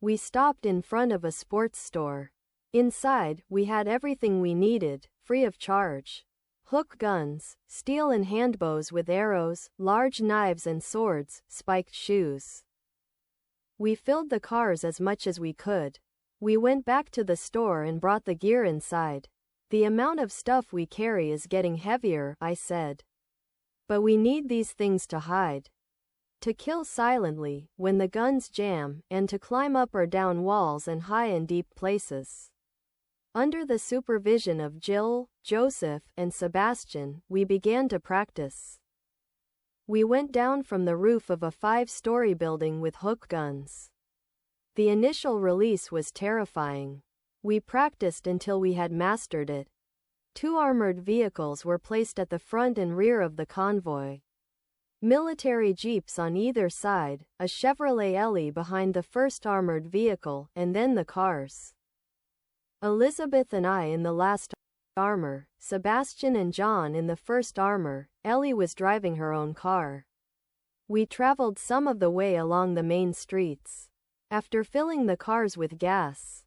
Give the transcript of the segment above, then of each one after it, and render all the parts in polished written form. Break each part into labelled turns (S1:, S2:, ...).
S1: We stopped in front of a sports store. Inside, we had everything we needed, free of charge. Hook guns, steel and handbows with arrows, large knives and swords, spiked shoes. We filled the cars as much as we could. We went back to the store and brought the gear inside. The amount of stuff we carry is getting heavier, I said. But we need these things to hide. To kill silently, when the guns jam, and to climb up or down walls and high and deep places. Under the supervision of Jill, Joseph, and Sebastian, we began to practice. We went down from the roof of a 5-story building with hook guns. The initial release was terrifying. We practiced until we had mastered it. 2 armored vehicles were placed at the front and rear of the convoy. Military jeeps on either side, a Chevrolet Ellie behind the first armored vehicle, and then the cars. Elizabeth and I in the last armor, Sebastian and John in the first armor. Ellie was driving her own car. We traveled some of the way along the main streets. After filling the cars with gas,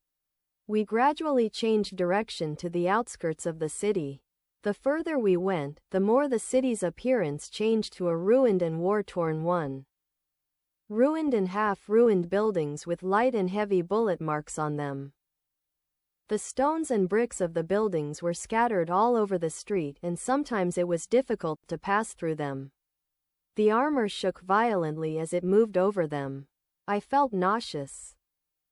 S1: we gradually changed direction to the outskirts of the city. The further we went, the more the city's appearance changed to a ruined and war-torn one. Ruined and half-ruined buildings with light and heavy bullet marks on them. The stones and bricks of the buildings were scattered all over the street, and sometimes it was difficult to pass through them. The armor shook violently as it moved over them. I felt nauseous.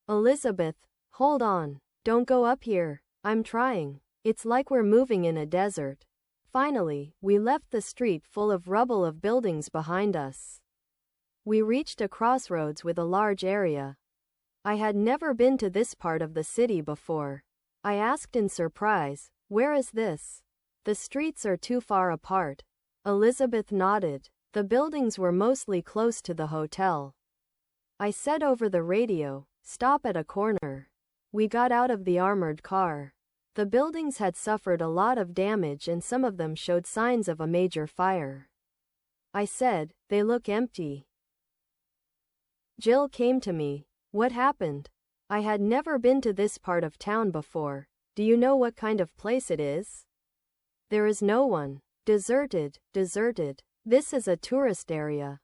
S1: Elizabeth, hold on. Don't go up here. I'm trying. It's like we're moving in a desert. Finally, we left the street full of rubble of buildings behind us. We reached a crossroads with a large area. I had never been to this part of the city before. I asked in surprise, "Where is this?" "The streets are too far apart." Elizabeth nodded. The buildings were mostly close to the hotel. I said over the radio, "Stop at a corner." We got out of the armored car. The buildings had suffered a lot of damage and some of them showed signs of a major fire. I said, "They look empty." Jill came to me. "What happened?" I had never been to this part of town before. "Do you know what kind of place it is?" "There is no one. Deserted, deserted. This is a tourist area.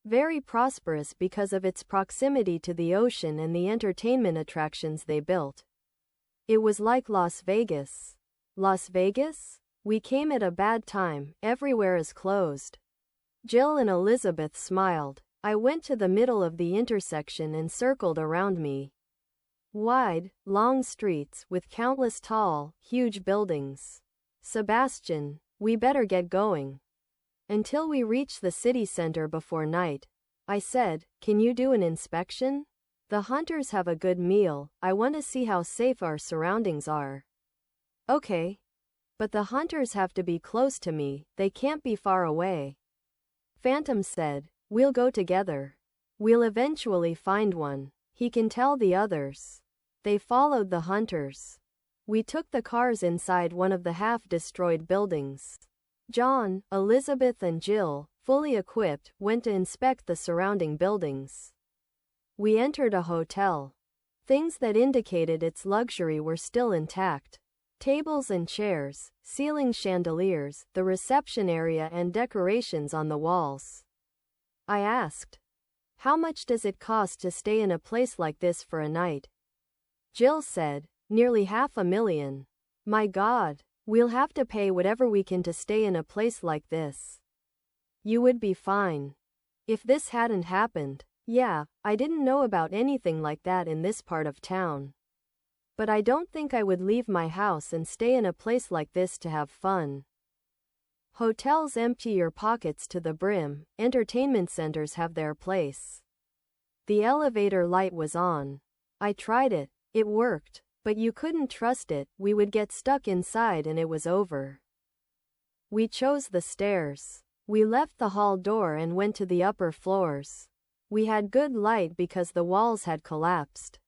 S1: Very prosperous because of its proximity to the ocean and the entertainment attractions they built. It was like Las Vegas." "Las Vegas? We came at a bad time. Everywhere is closed." Jill and Elizabeth smiled. I went to the middle of the intersection and circled around me. Wide, long streets with countless tall, huge buildings. "Sebastian, we better get going. Until we reach the city center before night." I said, "Can you do an inspection? The hunters have a good meal. I want to see how safe our surroundings are." "Okay. But the hunters have to be close to me. They can't be far away." Phantom said, "We'll go together. We'll eventually find one. He can tell the others." They followed the hunters. We took the cars inside one of the half-destroyed buildings. John, Elizabeth and Jill, fully equipped, went to inspect the surrounding buildings. We entered a hotel. Things that indicated its luxury were still intact. Tables and chairs, ceiling chandeliers, the reception area and decorations on the walls. I asked, "How much does it cost to stay in a place like this for a night?" Jill said, "Nearly $500,000. My God, we'll have to pay whatever we can to stay in a place like this." "You would be fine. If this hadn't happened." "Yeah, I didn't know about anything like that in this part of town. But I don't think I would leave my house and stay in a place like this to have fun." Hotels empty your pockets to the brim, entertainment centers have their place. The elevator light was on. I tried it. It worked. But you couldn't trust it. We would get stuck inside and it was over. We chose the stairs. We left the hall door and went to the upper floors. We had good light because the walls had collapsed.